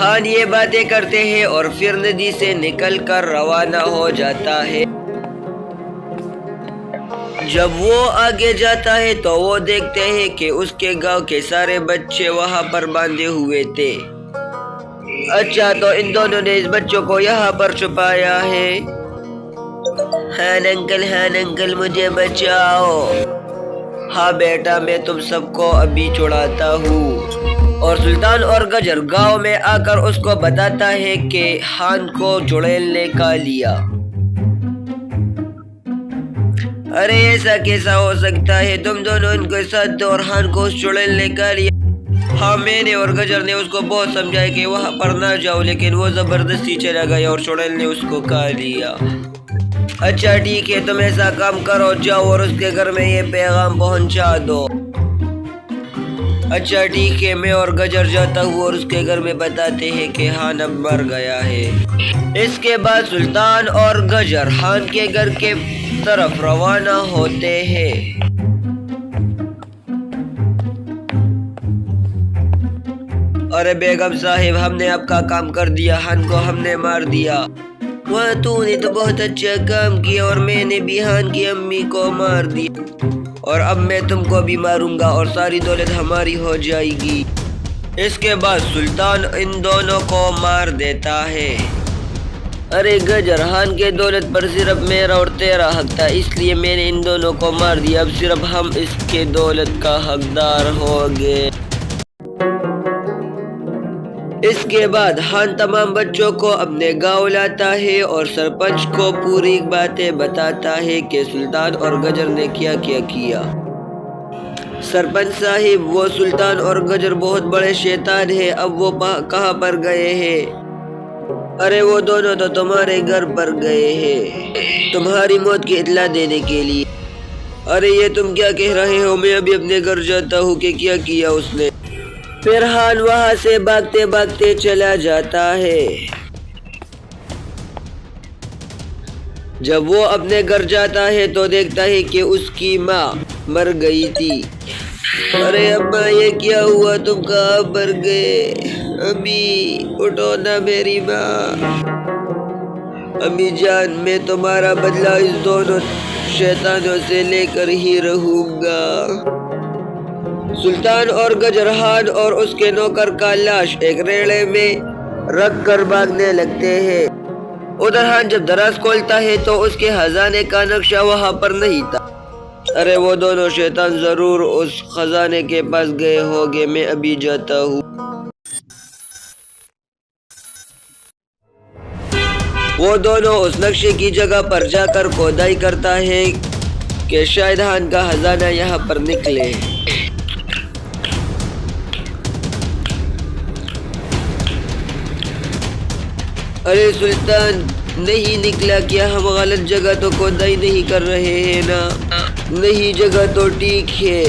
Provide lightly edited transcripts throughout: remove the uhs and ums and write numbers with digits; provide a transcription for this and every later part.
خان یہ باتیں کرتے ہیں اور پھر ندی سے نکل کر روانہ ہو جاتا ہے۔ جب وہ آگے جاتا ہے تو وہ دیکھتے ہیں کہ اس کے گاؤں کے سارے بچے وہاں پر باندھے ہوئے تھے۔ اچھا، تو ان دونوں نے اس بچوں کو یہاں پر چھپایا ہے۔ ہان انکل مجھے بچاؤ۔ ہاں بیٹا، میں تم سب کو ابھی چھڑاتا ہوں۔ اور سلطان اور گجر گاؤں میں آ کر اس کو بتاتا ہے کہ خان کو چڑیل نے کھا لیا۔ ارے ایسا کیسا ہو سکتا ہے؟ تم دونوں ان کے ساتھ تھے اور خان کو اس چڑیل نے کھا لیا۔ ہاں، میں نے اور گجر نے اس کو بہت سمجھایا کہ وہاں پر نہ جاؤ، لیکن وہ زبردستی چلا گیا اور چڑیل نے اس کو کھا لیا۔ اچھا ٹھیک ہے، تم ایسا کام کرو، جاؤ اور اس کے گھر میں یہ پیغام پہنچا دو۔ اچھا ٹھیک ہے، میں اور گجر جاتا ہوں اور اس کے گھر میں بتاتے ہیں کہ خان اب مر گیا ہے۔ اس کے بعد سلطان اور گجر خان کے گھر کے طرف روانہ ہوتے ہیں۔ ارے بیگم صاحب، ہم نے آپ کا کام کر دیا، خان کو ہم نے مار دیا۔ واہ، تو نے تو بہت اچھا کام کیا، اور میں نے بھی خان کی امی کو مار دیا، اور اب میں تم کو بھی ماروں گا اور ساری دولت ہماری ہو جائے گی۔ اس کے بعد سلطان ان دونوں کو مار دیتا ہے۔ ارے گجر، خان کے دولت پر صرف میرا اور تیرا حق تھا، اس لیے میں نے ان دونوں کو مار دیا، اب صرف ہم اس کے دولت کا حقدار ہو گئے۔ اس کے بعد خان تمام بچوں کو اپنے گاؤں لاتا ہے اور سرپنچ کو پوری باتیں بتاتا ہے کہ سلطان اور گجر نے کیا کیا۔ سرپنچ صاحب، وہ سلطان اور گجر بہت بڑے شیطان ہیں، اب وہ کہاں پر گئے ہیں؟ ارے وہ دونوں تو تمہارے گھر پر گئے ہیں تمہاری موت کی اطلاع دینے کے لیے۔ ارے یہ تم کیا کہہ رہے ہو؟ میں ابھی اپنے گھر جاتا ہوں کہ کیا کیا اس نے۔ پھر خان وہاں سے بھاگتے بھاگتے چلا جاتا ہے۔ جب وہ اپنے گھر جاتا ہے تو دیکھتا ہے کہ اس کی ماں مر گئی تھی۔ ارے اماں، یہ کیا ہوا؟ تم کہاں مر گئے؟ امی اٹھو نا میری ماں۔ امی جان، میں تمہارا بدلہ اس دونوں شیطانوں سے لے کر ہی رہوں گا۔ سلطان اور گجر خان اور اس کے نوکر کا لاش ایک ریڑے میں رکھ کر بھاگنے لگتے ہیں۔ ادھر خان جب دراز کھولتا ہے تو اس کے خزانے کا نقشہ وہاں پر نہیں تھا۔ ارے وہ دونوں شیطان ضرور اس خزانے کے پاس گئے ہوں گے، میں ابھی جاتا ہوں۔ وہ دونوں اس نقشے کی جگہ پر جا کر کھودائی کرتا ہے کہ شاید خان کا خزانہ یہاں پر نکلے۔ ارے سلطان، نہیں نکلا کیا؟ ہم غلط جگہ تو کھودائی نہیں کر رہے ہیں نا؟ نہیں، جگہ تو ٹھیک ہے،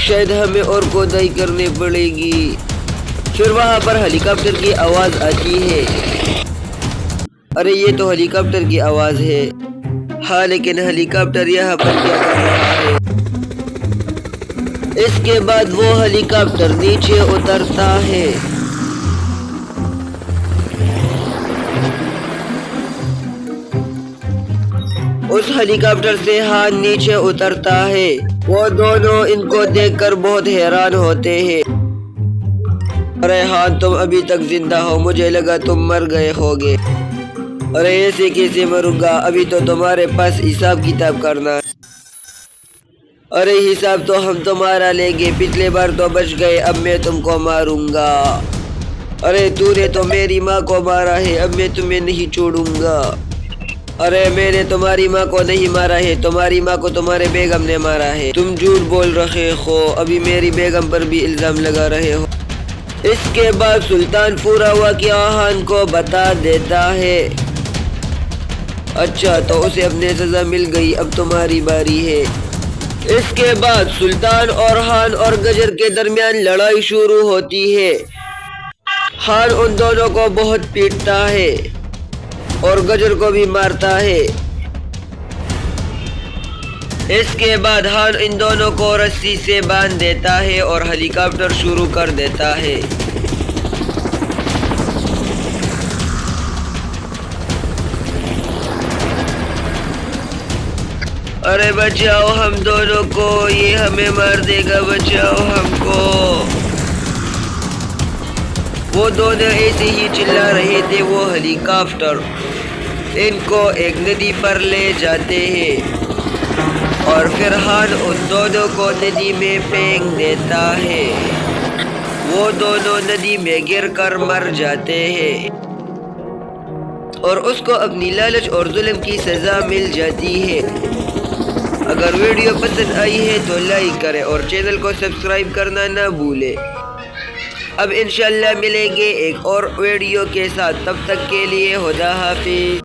شاید ہمیں اور کھودائی کرنی پڑے گی۔ پھر وہاں پر ہیلی کاپٹر کی آواز آتی ہے۔ ارے یہ تو ہیلی کاپٹر کی آواز ہے۔ ہاں، لیکن ہیلی کاپٹر یہاں پر کیا کر رہا ہے؟ اس کے بعد وہ ہیلی کاپٹر نیچے اترتا ہے۔ اس ہیلی کاپٹر سے خان نیچے اترتا ہے۔ وہ دونوں ان کو دیکھ کر بہت حیران ہوتے ہیں۔ ارے خان، تم ابھی تک زندہ ہو؟ مجھے لگا تم مر گئے ہوگے۔ ارے ایسے کیسے مروں گا؟ ابھی تو تمہارے پاس حساب کتاب کرنا ہے۔ ارے حساب تو ہم تمہارا لیں گے، پچھلے بار تو بچ گئے، اب میں تم کو ماروں گا۔ ارے تو نے تو میری ماں کو مارا ہے، اب میں تمہیں نہیں چھوڑوں گا۔ ارے میں نے تمہاری ماں کو نہیں مارا ہے، تمہاری ماں کو تمہارے بیگم نے مارا ہے، تم جھوٹ بول رہے ہو، ابھی میری بیگم پر بھی الزام لگا رہے ہو۔ اس کے بعد سلطان پورا واقعہ خان کو بتا دیتا ہے۔ اچھا، تو اسے اپنی سزا مل گئی، اب تمہاری باری ہے۔ اس کے بعد سلطان اور خان اور گجر کے درمیان لڑائی شروع ہوتی ہے۔ خان ان دونوں کو بہت پیٹتا ہے اور گجر کو بھی مارتا ہے۔ اس کے بعد خان ان دونوں کو رسی سے باندھ دیتا ہے اور ہیلی کاپٹر شروع کر دیتا ہے۔ ارے بچاؤ ہم دونوں کو، یہ ہمیں مار دے گا، بچاؤ ہم کو۔ وہ دونوں ایسے ہی چلا رہے تھے، وہ ہیلی کاپٹر ان کو ایک ندی پر لے جاتے ہیں اور فرحان ان دونوں کو ندی میں پھینک دیتا ہے۔ وہ دونوں ندی میں گر کر مر جاتے ہیں اور اس کو اپنی لالچ اور ظلم کی سزا مل جاتی ہے۔ اگر ویڈیو پسند آئی ہے تو لائک کریں اور چینل کو سبسکرائب کرنا نہ بھولیں۔ اب انشاءاللہ ملیں گے ایک اور ویڈیو کے ساتھ، تب تک کے لیے خدا حافظ۔